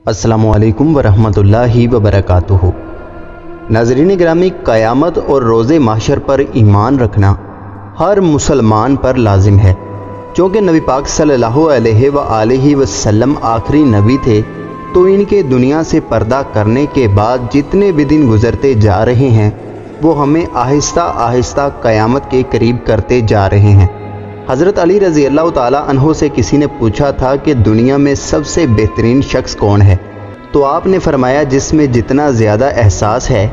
अस्सलामुअलैकुम वरहमतुल्लाहि वबरकातुहू। नाज़रीन ग्रामी, क़यामत और रोज़े महशर पर ईमान रखना हर मुसलमान पर लाजिम है। चूँकि नबी पाक सल्लल्लाहु अलैहि वसल्लम आखिरी नबी थे, तो इनके दुनिया से पर्दा करने के बाद जितने भी दिन गुज़रते जा रहे हैं वो हमें आहिस्ता आहिस्ता क़यामत के करीब करते जा रहे हैं। हज़रत अली रज़ी अल्लाह ताला अन्हो से किसी ने पूछा था कि दुनिया में सबसे बेहतरीन शख्स कौन है, तो आपने फरमाया जिसमें जितना ज़्यादा एहसास है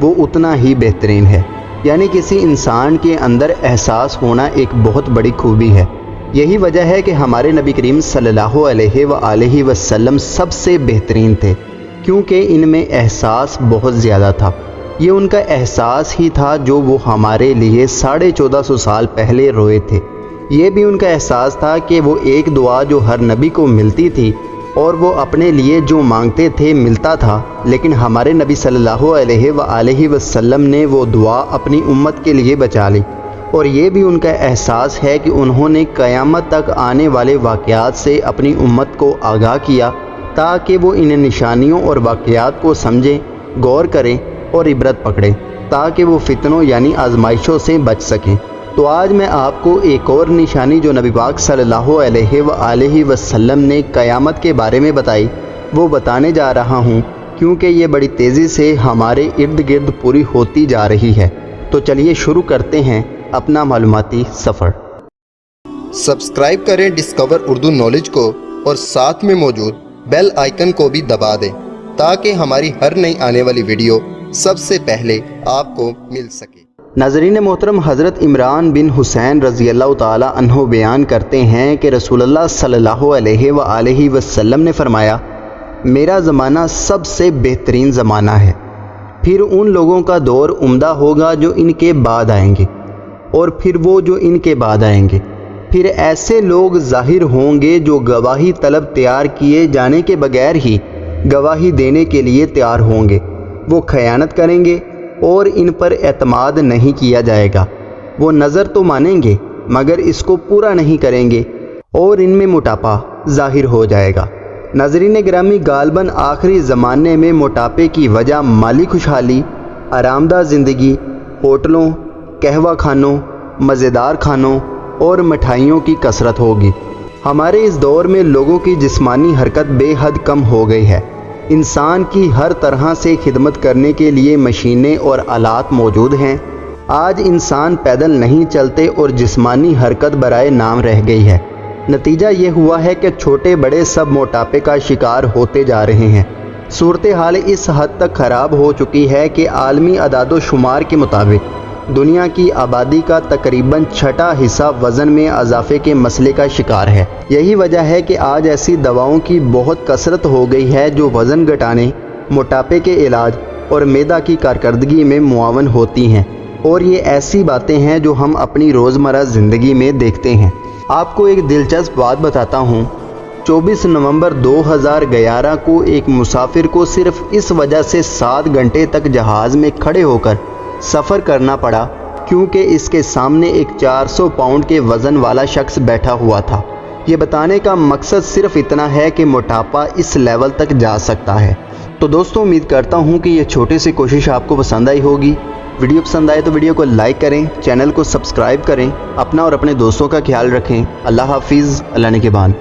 वो उतना ही बेहतरीन है। यानी किसी इंसान के अंदर एहसास होना एक बहुत बड़ी खूबी है। यही वजह है कि हमारे नबी करीम सल्लल्लाहु अलैहि वसल्लम सबसे बेहतरीन थे, क्योंकि इनमें एहसास बहुत ज़्यादा था। ये उनका एहसास ही था जो वो हमारे लिए 1450 साल पहले रोए थे। ये भी उनका एहसास था कि वो एक दुआ जो हर नबी को मिलती थी और वो अपने लिए जो मांगते थे मिलता था, लेकिन हमारे नबी सल्लल्लाहु अलैहि वसल्लम ने वो दुआ अपनी उम्मत के लिए बचा ली। और ये भी उनका एहसास है कि उन्होंने क़यामत तक आने वाले वाक़यात से अपनी उम्मत को आगाह किया, ताकि वो इन निशानियों और वाक़यात को समझें, गौर करें और इबरत पकड़ें, ताकि वो फितनों यानी आजमाइशों से बच सकें। तो आज मैं आपको एक और निशानी जो नबी पाक सल्लल्लाहु अलैहि वसल्लम ने क़यामत के बारे में बताई वो बताने जा रहा हूँ, क्योंकि ये बड़ी तेज़ी से हमारे इर्द गिर्द पूरी होती जा रही है। तो चलिए शुरू करते हैं अपना मालूमाती सफ़र। सब्सक्राइब करें डिस्कवर उर्दू नॉलेज को और साथ में मौजूद बेल आइकन को भी दबा दें, ताकि हमारी हर नई आने वाली वीडियो सबसे पहले आपको मिल सके। नाज़रीन मोहतरम, हज़रत इमरान बिन हुसैन रज़ी अल्लाह ताला अन्हो बयान करते हैं कि रसूलुल्लाह सल्लल्लाहु अलैहि वसल्लम ने फरमाया, मेरा ज़माना सबसे बेहतरीन ज़माना है, फिर उन लोगों का दौर उम्दा होगा जो इनके बाद आएंगे, और फिर वो जो इनके बाद आएंगे। फिर ऐसे लोग ज़ाहिर होंगे जो गवाही तलब तैयार किए जाने के बगैर ही गवाही देने के लिए तैयार होंगे। वो खयानत करेंगे और इन पर एतमाद नहीं किया जाएगा। वो नज़र तो मानेंगे मगर इसको पूरा नहीं करेंगे, और इनमें मोटापा ज़ाहिर हो जाएगा। नाज़रीन ग्रामी, गालबन आखिरी ज़माने में मोटापे की वजह माली खुशहाली, आरामदा ज़िंदगी, होटलों, कहवा खानों, मज़ेदार खानों और मिठाइयों की कसरत होगी। हमारे इस दौर में लोगों की जिस्मानी हरकत बेहद कम हो गई है। इंसान की हर तरह से खिदमत करने के लिए मशीनें और आलात मौजूद हैं। आज इंसान पैदल नहीं चलते और जिस्मानी हरकत बराए नाम रह गई है। नतीजा ये हुआ है कि छोटे बड़े सब मोटापे का शिकार होते जा रहे हैं। सूरत हाल इस हद तक ख़राब हो चुकी है कि आलमी अदादो शुमार के मुताबिक दुनिया की आबादी का तकरीबन छठा हिस्सा वज़न में इजाफे के मसले का शिकार है। यही वजह है कि आज ऐसी दवाओं की बहुत कसरत हो गई है जो वज़न घटाने, मोटापे के इलाज और मैदा की कारकर्दगी में मुआवन होती हैं। और ये ऐसी बातें हैं जो हम अपनी रोज़मर्रा ज़िंदगी में देखते हैं। आपको एक दिलचस्प बात बताता हूँ। 24 नवंबर 2011 को एक मुसाफिर को सिर्फ इस वजह से 7 घंटे तक जहाज़ में खड़े होकर सफ़र करना पड़ा, क्योंकि इसके सामने एक 400 पाउंड के वज़न वाला शख्स बैठा हुआ था। ये बताने का मकसद सिर्फ इतना है कि मोटापा इस लेवल तक जा सकता है। तो दोस्तों, उम्मीद करता हूँ कि ये छोटी सी कोशिश आपको पसंद आई होगी। वीडियो पसंद आए तो वीडियो को लाइक करें, चैनल को सब्सक्राइब करें, अपना और अपने दोस्तों का ख्याल रखें। अल्लाह हाफिज़, अल्लाह निगहबान।